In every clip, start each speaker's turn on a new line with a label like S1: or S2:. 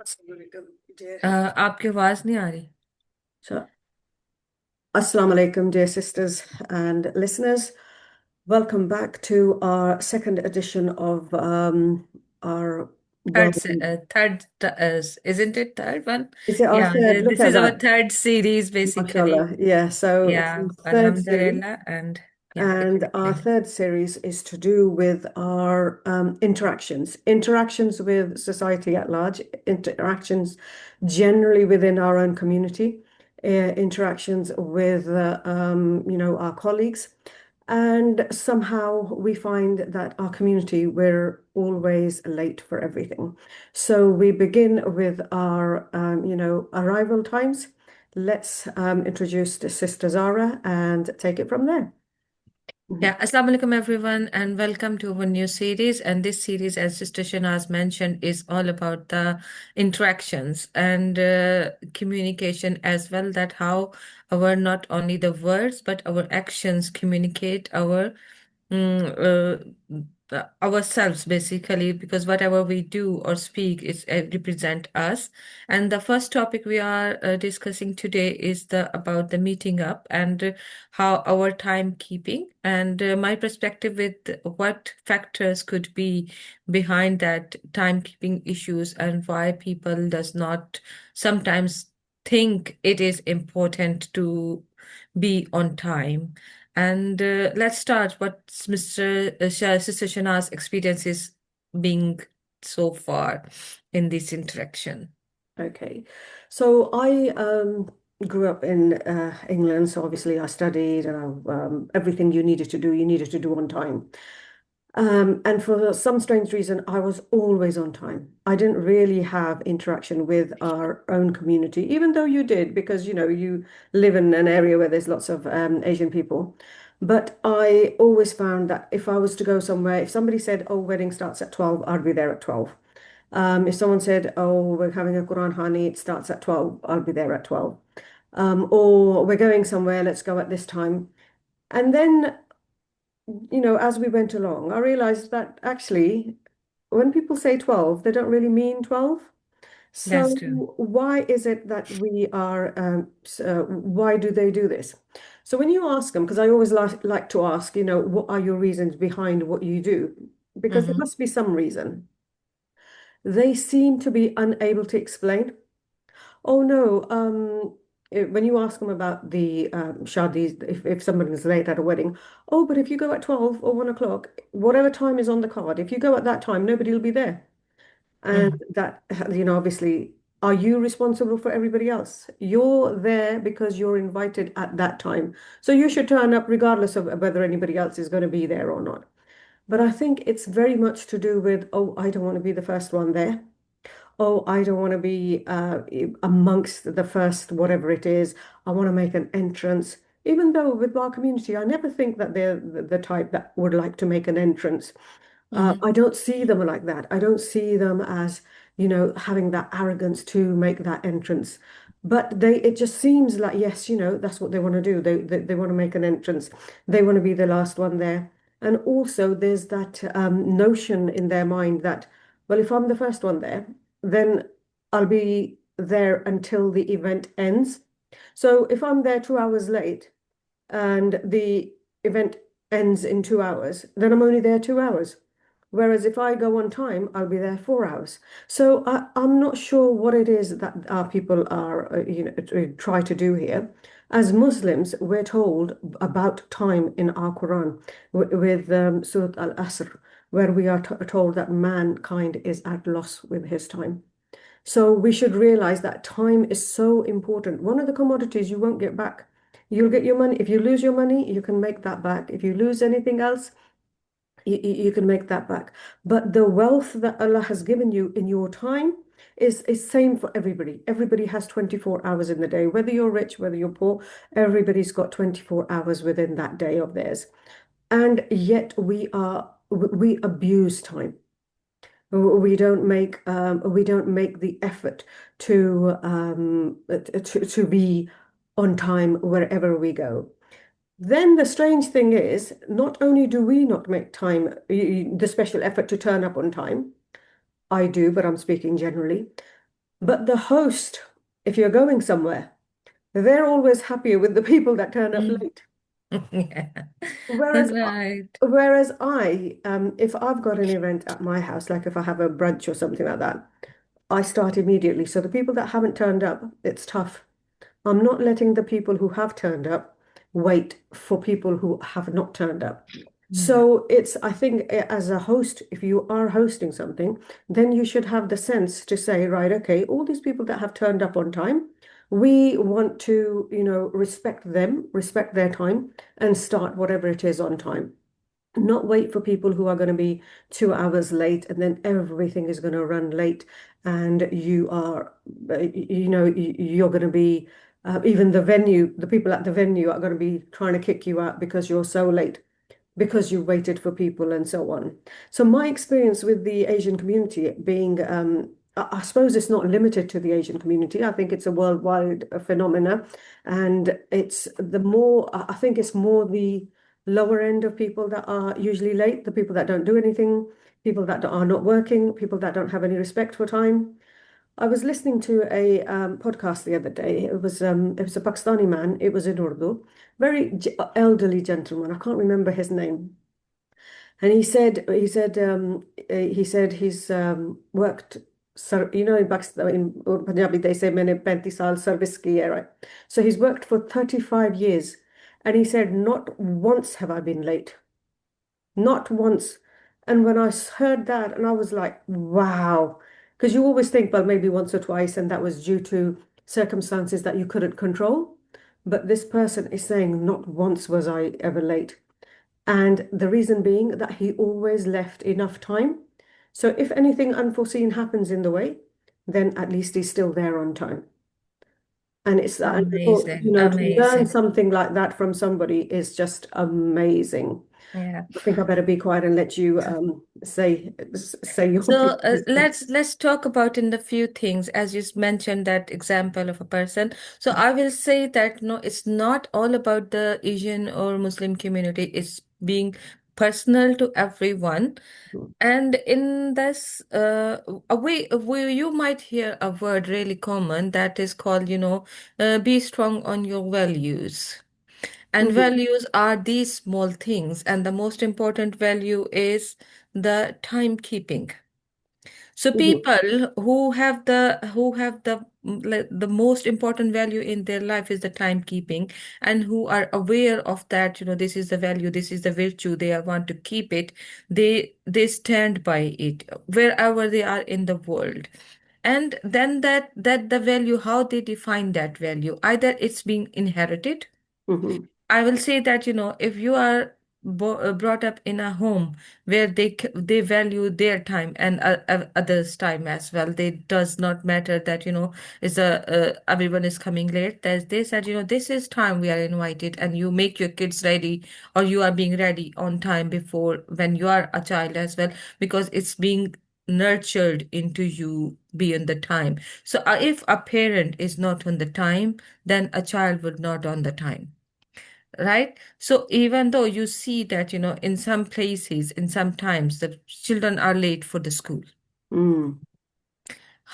S1: Assalamualaikum, dear.
S2: आपकी आवाज नहीं आ रही।
S1: So, Assalamu alaikum, dear sisters and listeners. Welcome back to our second edition of our
S2: Third,
S1: world.
S2: third, isn't it third one?
S1: Is it our
S2: Yeah,
S1: third? Look
S2: this
S1: at
S2: is our
S1: that,
S2: third series basically.
S1: mashallah. Yeah, so it's
S2: Yeah,
S1: the third series.
S2: Alhamdulillah, and yeah,
S1: And our
S2: continue.
S1: third series is to do with our interactions with society at large, interactions generally within our own community, interactions with, our colleagues. And somehow we find that our community, we're always late for everything. So we begin with our, arrival times. Let's introduce the Sister Zara and take it from there. Mhm.
S2: Yeah, Assalamu alaikum everyone, and welcome to our new series. And this series, as Sister Shanaz mentioned, is all about the interactions and communication as well. That how our not only the words but our actions communicate our ourselves basically, because whatever we do or speak is represent us. And the first topic we are discussing today is the about the meeting up and how our timekeeping and my perspective with what factors could be behind that timekeeping issues and why people does not sometimes think it is important to be on time. And let's start. What's Sister Shana's experiences being so far in this interaction?
S1: Okay. So I grew up in England, so obviously I studied and everything you needed to do on time. And for some strange reason, I was always on time. I didn't really have interaction with our own community, even though you did, because you live in an area where there's lots of Asian people. But I always found that if I was to go somewhere, if somebody said, "Oh, wedding starts at 12," I'd be there at 12. If someone said, "Oh, we're having a Quran Hani, it starts at 12," I'll be there at 12. Or we're going somewhere, let's go at this time. And then, as we went along, I realized that actually, when people say 12, they don't really mean 12.
S2: That's
S1: So
S2: true.
S1: why is it that why do they do this? So when you ask them, because I always like to ask, what are your reasons behind what you do? Because there
S2: Mm-hmm.
S1: must be some reason. They seem to be unable to explain. Oh no, when you ask them about the shadis, if somebody's late at a wedding, oh, but if you go at 12 or 1 o'clock, whatever time is on the card, if you go at that time, nobody will be there. And
S2: Mm-hmm.
S1: that, obviously, are you responsible for everybody else? You're there because you're invited at that time. So you should turn up regardless of whether anybody else is going to be there or not. But I think it's very much to do with, oh, I don't want to be the first one there. Oh, I don't want to be amongst the first, whatever it is. I want to make an entrance. Even though with our community, I never think that they're the type that would like to make an entrance.
S2: Mm-hmm.
S1: I don't see them like that. I don't see them as, having that arrogance to make that entrance. But it just seems like, yes, that's what they want to do. They want to make an entrance. They want to be the last one there. And also, there's that notion in their mind that, well, if I'm the first one there, then I'll be there until the event ends. So if I'm there 2 hours late and the event ends in 2 hours, then I'm only there 2 hours. Whereas if I go on time, I'll be there 4 hours. So I'm not sure what it is that our people are, try to do here. As Muslims, we're told about time in our Quran with Surah Al-Asr, where we are told that mankind is at loss with his time. So we should realize that time is so important. One of the commodities you won't get back. You'll get your money. If you lose your money, you can make that back. If you lose anything else, you can make that back. But the wealth that Allah has given you in your time is same for everybody. Everybody has 24 hours in the day, whether you're rich, whether you're poor, everybody's got 24 hours within that day of theirs. And yet we abuse time. We don't make the effort to be on time wherever we go. Then the strange thing is, not only do we not make time, the special effort to turn up on time, I do, but I'm speaking generally. But the host, if you're going somewhere, they're always happier with the people that turn up
S2: Mm.
S1: late.
S2: Yeah.
S1: Whereas,
S2: Right.
S1: if I've got an event at my house, like if I have a brunch or something like that, I start immediately. So the people that haven't turned up, it's tough. I'm not letting the people who have turned up wait for people who have not turned up.
S2: Yeah.
S1: So I think as a host, if you are hosting something, then you should have the sense to say, right, okay, all these people that have turned up on time, we want to, respect them, respect their time, and start whatever it is on time. Not wait for people who are going to be 2 hours late and then everything is going to run late and you're going to be, even the people at the venue are going to be trying to kick you out because you're so late because you waited for people and so on. So my experience with the Asian community being, I suppose it's not limited to the Asian community. I think it's a worldwide phenomena, and it's the more I think it's more the lower end of people that are usually late, the people that don't do anything, people that are not working, people that don't have any respect for time. I was listening to a podcast the other day. It was a Pakistani man. It was in Urdu, very elderly gentleman. I can't remember his name. And he said he's worked, sir, in Pakistan, in Punjabi, they say, मैंने 35 साल service की है, right? So he's worked for 35 years. And he said, not once have I been late. Not once. And when I heard that, and I was like, wow. Because you always think, well, maybe once or twice, and that was due to circumstances that you couldn't control. But this person is saying, not once was I ever late. And the reason being that he always left enough time. So if anything unforeseen happens in the way, then at least he's still there on time. And I thought,
S2: Amazing.
S1: to learn
S2: Amazing.
S1: something like that from somebody is just amazing.
S2: Yeah.
S1: I think I better be quiet and let you say your
S2: So
S1: piece.
S2: let's talk about in the few things as you mentioned that example of a person. So I will say that no, it's not all about the Asian or Muslim community. It's being personal to everyone. And in this you might hear a word really common that is called, be strong on your values. And
S1: Mhm,
S2: values are these small things, and the most important value is the timekeeping. So
S1: mhm,
S2: people who have the most important value in their life is the timekeeping, and who are aware of that, this is the value, this is the virtue, want to keep it. They stand by it wherever they are in the world. And then that the value, how they define that value, either it's being inherited.
S1: mhm,
S2: I will say that, if you are brought up in a home where they value their time and others' time as well, they does not matter that, is everyone is coming late. They said, this is time we are invited, and you make your kids ready, or you are being ready on time before when you are a child as well, because it's being nurtured into you beyond the time. So if a parent is not on the time, then a child would not on the time. Right? So even though you see that, in some places, in some times, the children are late for the school.
S1: mm,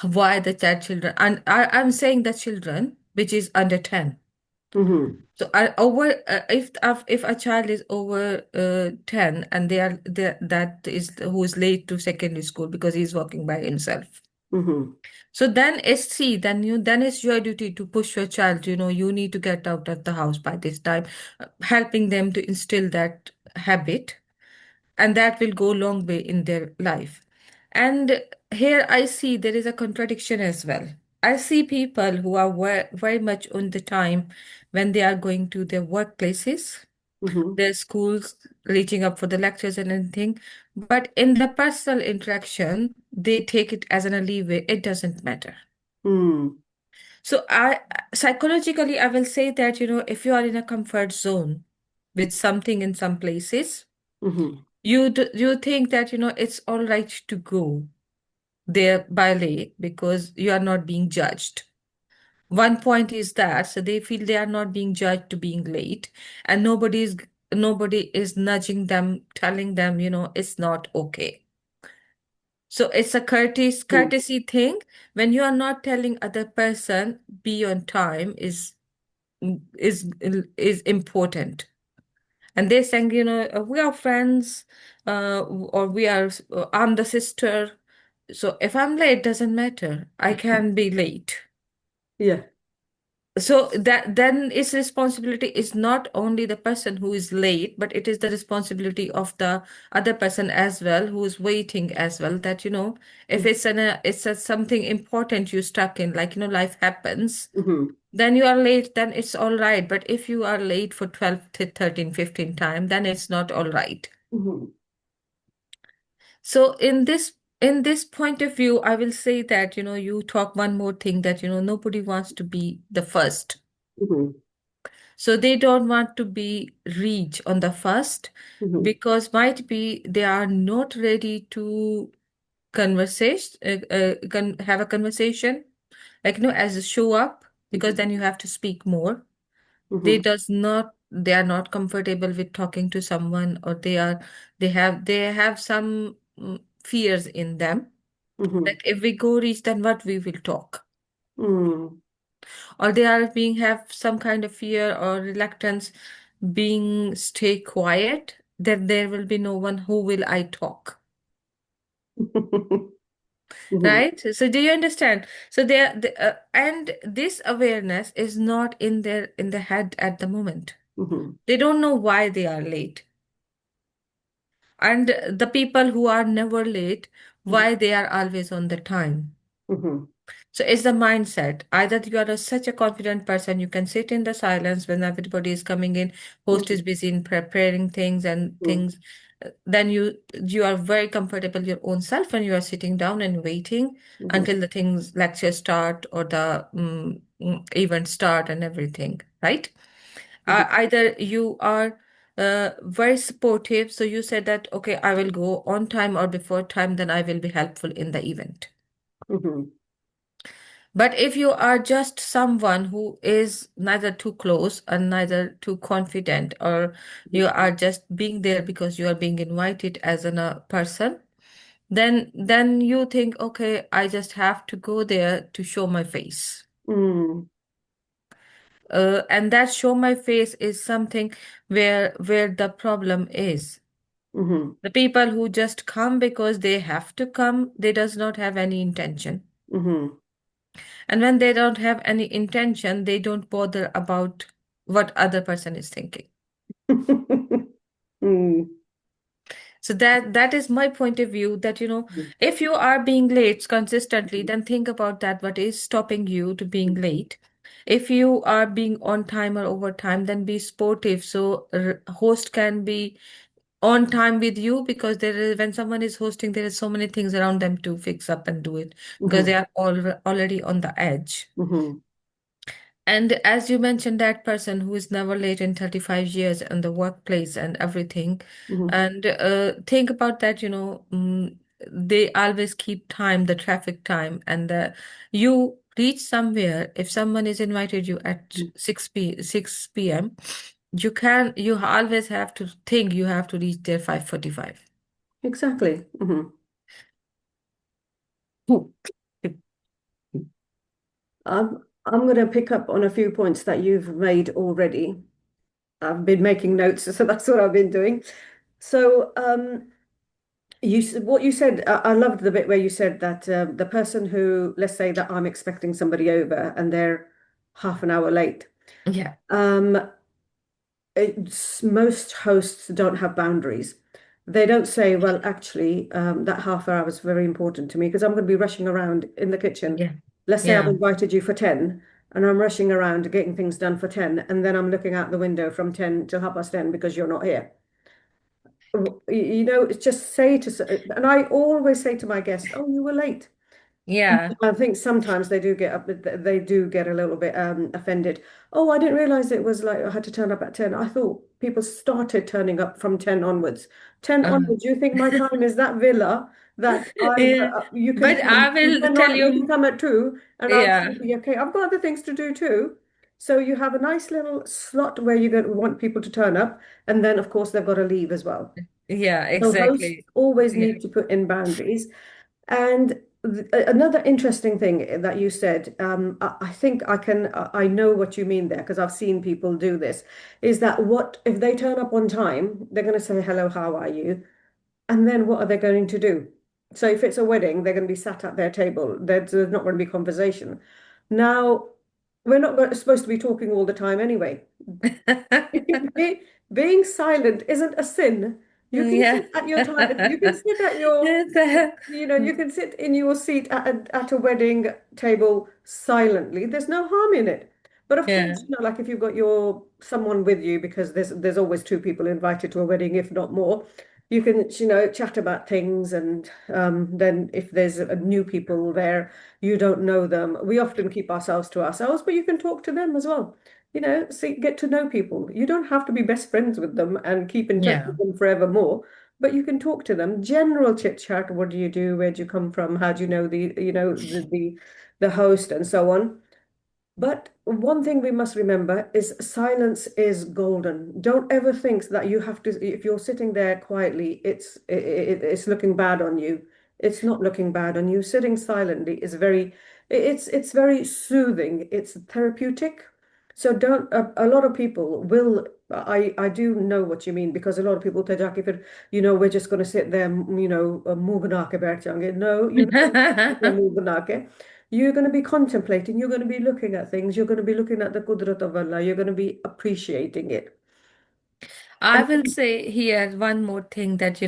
S2: Why that children? And I'm saying the children, which is under 10.
S1: mhm,
S2: So if a child is over 10 and that is who is late to secondary school because he's walking by himself.
S1: mhm,
S2: So then it's your duty to push your child, you need to get out of the house by this time, helping them to instill that habit, and that will go a long way in their life. And here I see there is a contradiction as well. I see people who are very much on the time when they are going to their workplaces,
S1: mhm,
S2: their schools, reaching up for the lectures and anything. But in the personal interaction, they take it as an leeway. It doesn't matter.
S1: mm,
S2: So I psychologically, I will say that, if you are in a comfort zone with something in some places,
S1: mhm,
S2: you think that, it's all right to go there by late because you are not being judged. One point is that, so they feel they are not being judged to being late, and nobody is nudging them, telling them, it's not okay. So it's a
S1: Mm.
S2: courtesy thing. When you are not telling other person be on time is is important. And they're saying, we are friends, or we are, I'm the sister. So if I'm late, doesn't matter. I can be late.
S1: Yeah.
S2: So that then its responsibility is not only the person who is late, but it is the responsibility of the other person as well who is waiting as well. That if
S1: Mm-hmm.
S2: it's something important you stuck in, like life happens,
S1: Mm-hmm.
S2: then you are late, then it's all right. But if you are late for 12 to 13, 15 time, then it's not all right.
S1: Mm-hmm.
S2: So in this point of view, I will say that you talk one more thing, that nobody wants to be the first.
S1: Mm-hmm.
S2: So they don't want to be reach on the first,
S1: Mm-hmm.
S2: because might be they are not ready to have a conversation, like as a show up, because
S1: Mm-hmm.
S2: then you have to speak more.
S1: Mm-hmm.
S2: They are not comfortable with talking to someone, or they have some fears in them,
S1: Mm-hmm.
S2: that if we go reach, then what we will talk,
S1: Mm.
S2: or they are being have some kind of fear or reluctance being stay quiet, that there will be no one who will I talk.
S1: Mhm,
S2: Right, so do you understand? So and this awareness is not in their head at the moment.
S1: mhm,
S2: They don't know why they are late, and the people who are never late,
S1: mhm,
S2: why they are always on the time.
S1: mhm,
S2: So it's the mindset. Either you are such a confident person, you can sit in the silence when everybody is coming in, host is
S1: mhm,
S2: busy in preparing things and
S1: mhm,
S2: things. Then you are very comfortable your own self when you are sitting down and waiting
S1: mhm,
S2: until the things lecture start, or the event start and everything, right?
S1: mhm,
S2: Either you are very supportive, so you said that okay, I will go on time or before time, then I will be helpful in the event.
S1: mhm,
S2: But if you are just someone who is neither too close and neither too confident, or you are just being there because you are being invited as a person, then you think, okay, I just have to go there to show my face.
S1: mhm,
S2: And that show my face is something where the problem is.
S1: mhm,
S2: The people who just come because they have to come, they does not have any intention.
S1: mhm.
S2: And when they don't have any intention, they don't bother about what other person is thinking.
S1: Mm,
S2: So that is my point of view, that if you are being late consistently, then think about that, what is stopping you to being late. If you are being on time or over time, then be sportive, so host can be on time with you, because when someone is hosting, there is so many things around them to fix up and do it, because they
S1: mhm,
S2: are already on the edge.
S1: mhm,
S2: And as you mentioned, that person who is never late in 35 years in the workplace and everything,
S1: mhm,
S2: and think about that, they always keep time, the traffic time, and you reach somewhere. If someone is invited you at
S1: mhm.
S2: 6 p.m., you always have to think you have to reach there 5:45.
S1: Exactly. Mhm. I'm going to pick up on a few points that you've made already. I've been making notes, so that's what I've been doing. So, what you said, I loved the bit where you said that the person who, let's say that I'm expecting somebody over and they're half an hour late.
S2: Yeah,
S1: Um, most hosts don't have boundaries. They don't say, well, actually, that half hour was very important to me because I'm going to be rushing around in the kitchen.
S2: yeah,
S1: Let's say I've
S2: yeah.
S1: invited you for 10 and I'm rushing around getting things done for 10, and then I'm looking out the window from 10 till 10:30 because you're not here. It's just say and I always say to my guests, oh, you were late.
S2: Yeah.
S1: I think sometimes they do get up, they do get a little bit offended. Oh, I didn't realize it was like I had to turn up at 10. I thought people started turning up from 10 onwards. 10
S2: Uh,
S1: onwards, you think my time is that villa that
S2: yeah.
S1: you can
S2: But
S1: come
S2: I will tell
S1: you can
S2: you,
S1: come at 2 and I'm
S2: yeah.
S1: thinking, okay, I've got other things to do too. So you have a nice little slot where you're going to want people to turn up, and then of course they've got to leave as well.
S2: Yeah,
S1: So hosts
S2: exactly.
S1: always
S2: Yeah.
S1: need to put in boundaries. And another interesting thing that you said, I think I know what you mean there because I've seen people do this, is that what if they turn up on time, they're going to say, hello, how are you? And then what are they going to do? So if it's a wedding, they're going to be sat at their table. There's not going to be conversation. Now, supposed to be talking all the time anyway. Be- Being silent isn't a sin. You can
S2: Yeah.
S1: sit at your time. You can sit at your you can sit in your seat at a wedding table silently. There's no harm in it. But of
S2: Yeah.
S1: course, like if you've got your someone with you, because there's always two people invited to a wedding, if not more, you can, chat about things. And then if there's new people there, you don't know them. We often keep ourselves to ourselves, but you can talk to them as well. See, get to know people. You don't have to be best friends with them and keep in touch
S2: Yeah.
S1: with them forevermore, but you can talk to them. General chit chat. What do you do? Where do you come from? How do you know the host and so on? But one thing we must remember is silence is golden. Don't ever think that you have to, if you're sitting there quietly, it's looking bad on you. It's not looking bad on you. Sitting silently is it's very soothing. It's therapeutic. So don't, a lot of people will, I do know what you mean because a lot of people say, Jack, if it, we're just going to sit there, moogenake bertjange. No, you're not moogenake. You're going to be contemplating, you're going to be looking at things, you're going to be looking at the Qudrat of Allah, you're going to be appreciating it.
S2: I
S1: And
S2: will say here one more thing that,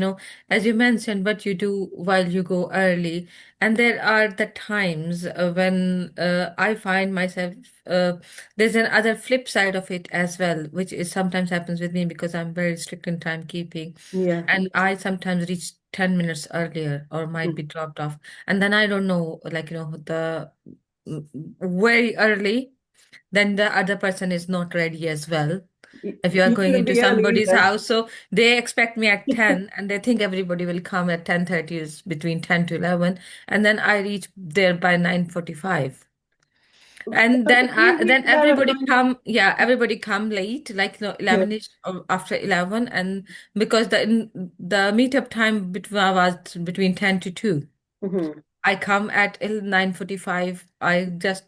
S2: as you mentioned, what you do while you go early. And there are the times when I find myself, there's another flip side of it as well, which is sometimes happens with me because I'm very strict in timekeeping.
S1: yeah,
S2: And I sometimes reach 10 minutes earlier or might be
S1: mm.
S2: dropped off. And then I don't know, like, the mm, very early, then the other person is not ready as well if you are
S1: You
S2: going
S1: shouldn't
S2: into
S1: be early
S2: somebody's
S1: either.
S2: house. So they expect me at 10 and they think everybody will come at 10:30 is between 10 to 11. And then I reach there by 9:45. And
S1: So
S2: then
S1: if you reach
S2: then
S1: there at
S2: everybody
S1: nine,
S2: come, yeah, everybody come late, like,
S1: yeah,
S2: 11ish or after 11. And because the meetup time was between 10 to 2.
S1: hmm,
S2: I come at 9:45. I just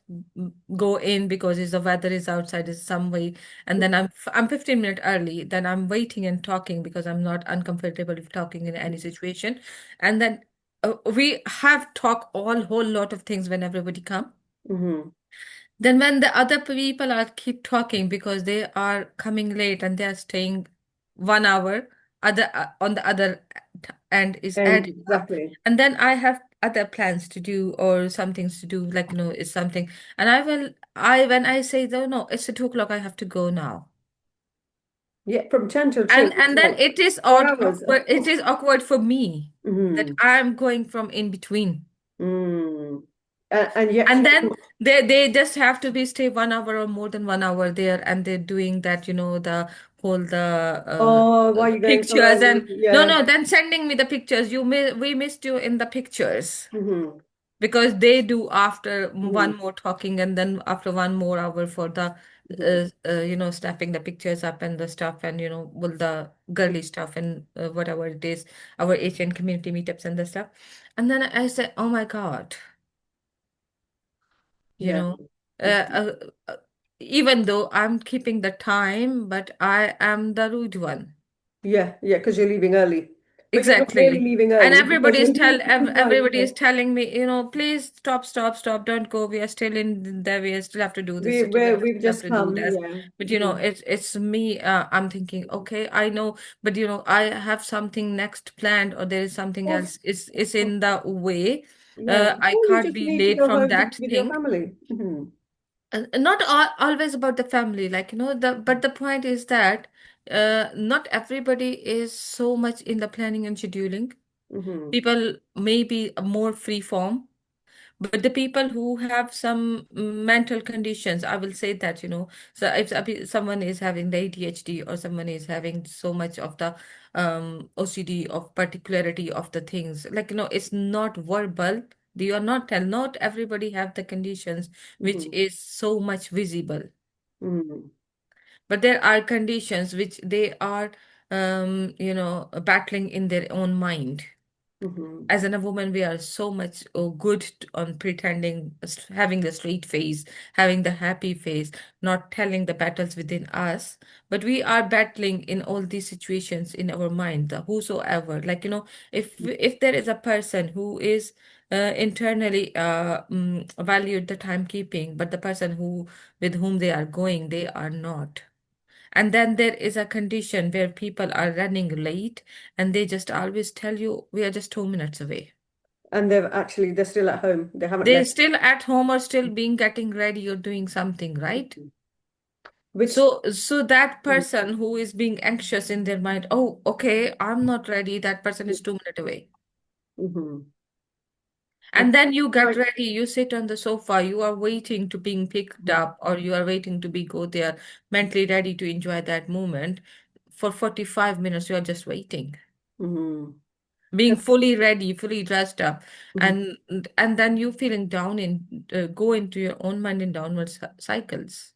S2: go in because the weather is outside is some way, and then I'm 15 minutes early. Then I'm waiting and talking because I'm not uncomfortable with talking in any situation, and then we have talk all whole lot of things when everybody come.
S1: hmm,
S2: Then when the other people are keep talking because they are coming late and they are staying 1 hour, other on the other end is
S1: and
S2: adding up,
S1: exactly.
S2: and then I have other plans to do or some things to do, like, it's something, and I when I say, no, no, it's at 2 o'clock, I have to go now.
S1: Yeah, from 10 till 2,
S2: And
S1: it's
S2: then
S1: like
S2: it is
S1: 4 hours.
S2: awkward. It is awkward for me that
S1: Hmm.
S2: I'm going from in between.
S1: Mm. And yet
S2: And
S1: you,
S2: then they just have to be stay 1 hour or more than 1 hour there, and they're doing that, the whole
S1: oh, why are you going so
S2: pictures.
S1: early?
S2: And no,
S1: Yeah.
S2: no, then sending me the pictures. We missed you in the pictures
S1: Hmm.
S2: because they do after
S1: Hmm.
S2: one more talking, and then after 1 more hour for the
S1: Hmm.
S2: snapping the pictures up and the stuff, and all the girly stuff and whatever it is, our Asian community meetups and the stuff. And then I said, oh my God. you
S1: Yeah.
S2: know uh, uh, uh, Even though I'm keeping the time, but I am the rude one.
S1: Yeah, yeah, because you're leaving early. But you're not really
S2: Exactly.
S1: leaving
S2: And
S1: early because when you right,
S2: everybody
S1: yeah.
S2: is telling me, please stop, stop, stop, don't go. We are still in there. We still have to do this.
S1: We've
S2: Still have
S1: just
S2: to do
S1: come,
S2: that.
S1: yeah.
S2: But
S1: Hmm.
S2: it's me. I'm thinking, okay, I know, but I have something next planned, or there is something
S1: Of,
S2: else. It's
S1: of,
S2: in the way.
S1: yeah.
S2: I
S1: Or you
S2: can't
S1: just
S2: be
S1: need to
S2: late
S1: go
S2: from
S1: home
S2: that
S1: with your
S2: thing.
S1: family. Hmm.
S2: Not always about the family, like, but the point is that not everybody is so much in the planning and scheduling.
S1: Hmm.
S2: People may be more free form, but the people who have some mental conditions, I will say that, so if someone is having the ADHD, or someone is having so much of the OCD of particularity of the things, like, it's not verbal. You are not everybody have the conditions which
S1: Hmm.
S2: is so much visible,
S1: Hmm.
S2: but there are conditions which they are battling in their own mind.
S1: Hmm.
S2: As in a woman, we are so much good on pretending, having the straight face, having the happy face, not telling the battles within us. But we are battling in all these situations in our mind, the whosoever. Like, if there is a person who is internally valued the timekeeping, but the person who with whom they are going, they are not. And then there is a condition where people are running late and they just always tell you, we are just 2 minutes away.
S1: And they're still at home. They haven't
S2: They're
S1: left.
S2: still at home or still being getting ready or doing something, right?
S1: Mhm. Which,
S2: So that person who is being anxious in their mind, oh, okay, I'm not ready. That person is 2 minutes away.
S1: hmm,
S2: And then you get
S1: like,
S2: ready, you sit on the sofa, you are waiting to being picked up, or you are waiting to be go there, mentally ready to enjoy that moment. For 45 minutes, you are just waiting,
S1: hmm,
S2: being fully ready, fully dressed up,
S1: mhm,
S2: and and then you feeling down in go into your own mind in downward cycles.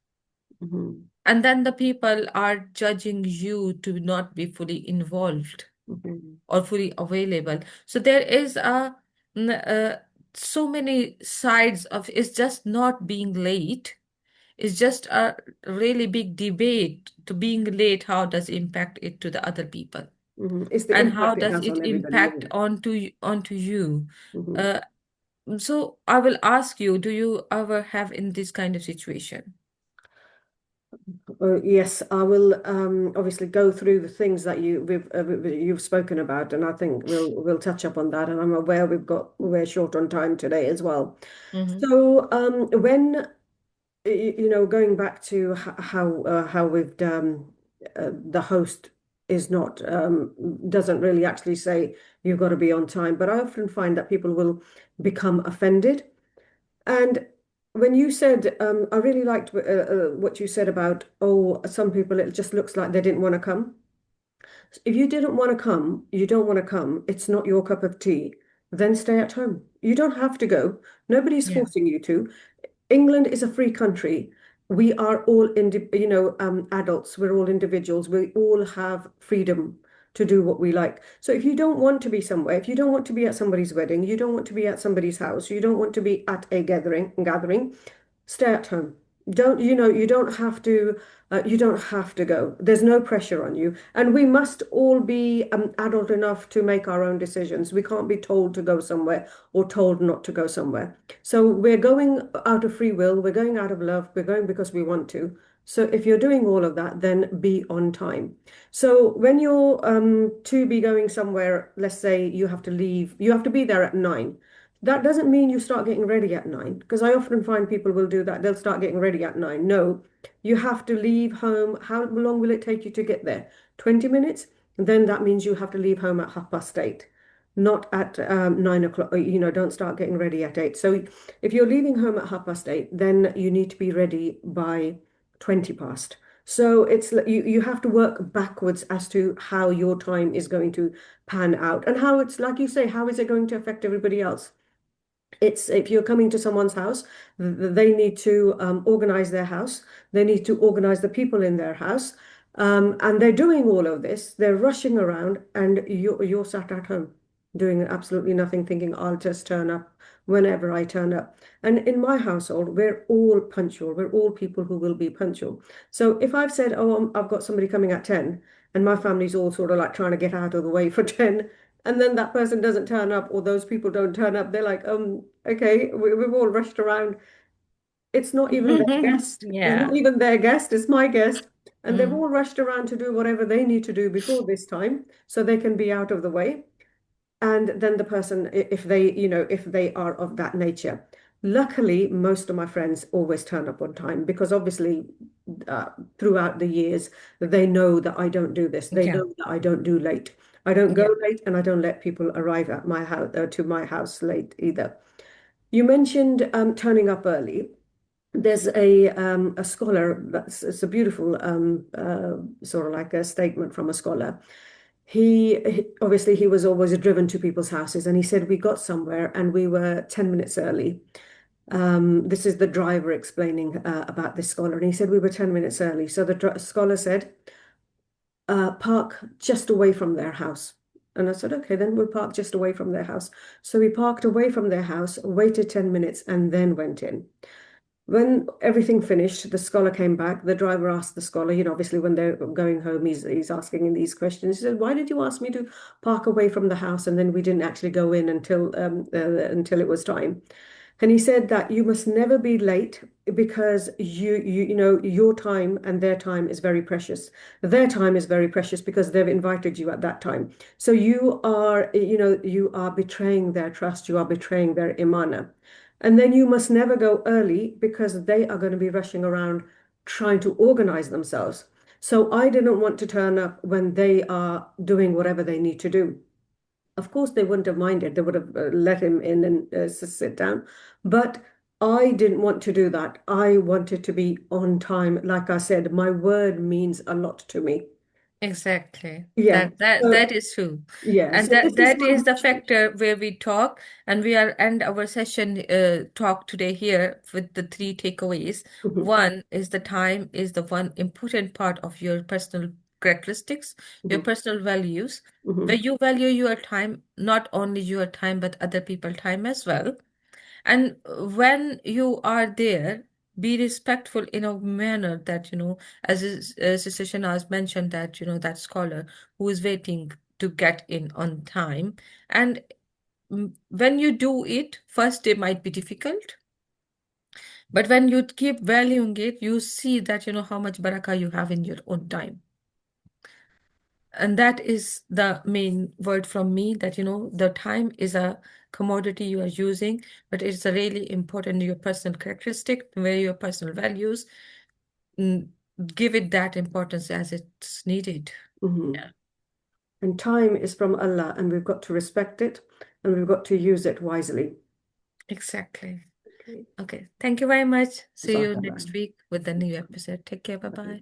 S1: mhm,
S2: And then the people are judging you to not be fully involved
S1: mhm,
S2: or fully available. So there is so many sides of it's just not being late. It's just a really big debate to being late. How does impact it to the other people?
S1: mhm. It's the
S2: And how
S1: impact it
S2: does
S1: has
S2: it
S1: on everybody,
S2: impact
S1: isn't it?
S2: onto you?
S1: Mhm.
S2: Uh, so I will ask you, do you ever have in this kind of situation?
S1: Yes, I will obviously go through the things that you've spoken about, and I think we'll touch up on that. And I'm aware we're short on time today as well.
S2: Mm-hmm.
S1: So when going back to how we've the host is not doesn't really actually say you've got to be on time, but I often find that people will become offended. And when you said, I really liked what you said about, oh, some people, it just looks like they didn't want to come. If you didn't want to come, you don't want to come, it's not your cup of tea, then stay at home. You don't have to go. Nobody's
S2: Yeah.
S1: forcing you to. England is a free country. We are all adults. We're all individuals. We all have freedom to do what we like. So if you don't want to be somewhere, if you don't want to be at somebody's wedding, you don't want to be at somebody's house, you don't want to be at a gathering, stay at home. You don't have to go. There's no pressure on you. And we must all be adult enough to make our own decisions. We can't be told to go somewhere or told not to go somewhere. So we're going out of free will, we're going out of love, we're going because we want to. So if you're doing all of that, then be on time. So when you're to be going somewhere, let's say you have to leave, you have to be there at 9. That doesn't mean you start getting ready at 9, because I often find people will do that. They'll start getting ready at 9. No, you have to leave home. How long will it take you to get there? 20 minutes? Then that means you have to leave home at 8:30, not at 9 o'clock. Don't start getting ready at 8. So if you're leaving home at 8:30, then you need to be ready by 20 past. So you have to work backwards as to how your time is going to pan out, and how it's like you say, how is it going to affect everybody else? It's if you're coming to someone's house, they need to organize their house. They need to organize the people in their house. And they're doing all of this. They're rushing around, and you're sat at home doing absolutely nothing, thinking, I'll just turn up whenever I turn up. And in my household, we're all punctual. We're all people who will be punctual. So if I've said, oh, I've got somebody coming at 10, and my family's all sort of like trying to get out of the way for 10, and then that person doesn't turn up, or those people don't turn up, they're like, okay, we've all rushed around. It's not even their guest. It's not
S2: Yeah.
S1: even their guest, it's my guest. And they've
S2: Mm.
S1: all rushed around to do whatever they need to do before this time so they can be out of the way. And then the person, if they are of that nature. Luckily, most of my friends always turn up on time, because obviously, uh, throughout the years, they know that I don't do this. They
S2: Yeah.
S1: know that I don't do late. I don't go
S2: Yeah.
S1: late, and I don't let people arrive at my house to my house late either. You mentioned turning up early. There's a scholar, it's a beautiful sort of like a statement from a scholar. Obviously he was always driven to people's houses, and he said we got somewhere and we were 10 minutes early. This is the driver explaining about this scholar, and he said we were 10 minutes early. So the scholar said, park just away from their house. And I said, okay, then we'll park just away from their house. So we parked away from their house, waited 10 minutes, and then went in. When everything finished, the scholar came back. The driver asked the scholar, obviously when they're going home, he's asking these questions. He said, "Why did you ask me to park away from the house?" And then we didn't actually go in until it was time. And he said that you must never be late because your time and their time is very precious. Their time is very precious because they've invited you at that time. So you are betraying their trust. You are betraying their imana. And then you must never go early because they are going to be rushing around trying to organize themselves. So I didn't want to turn up when they are doing whatever they need to do. Of course, they wouldn't have minded. They would have let him in and sit down. But I didn't want to do that. I wanted to be on time. Like I said, my word means a lot to me.
S2: Exactly.
S1: Yeah.
S2: That
S1: So,
S2: is true.
S1: yeah.
S2: And
S1: So this is
S2: that
S1: my
S2: is the
S1: history.
S2: factor where we talk, and we are end our session talk today here with the three takeaways.
S1: Mhm,
S2: One is the time is the one important part of your personal characteristics, your
S1: mhm,
S2: personal values, where
S1: mhm,
S2: you value your time, not only your time, but other people' time as well. And when you are there, be respectful in a manner that, Sister Shanaz mentioned that, that scholar who is waiting to get in on time. And when you do it, first day might be difficult, but when you keep valuing it, you see that, how much barakah you have in your own time. And that is the main word from me that, the time is a commodity you are using, but it's a really important your personal characteristic, where your personal values, mm, give it that importance as it's needed.
S1: mhm.
S2: Yeah,
S1: And time is from Allah, and we've got to respect it and we've got to use it wisely.
S2: exactly.
S1: Okay.
S2: Okay. Thank you very much. See you next
S1: Jazakallah.
S2: week with the new episode. Take care. Bye bye.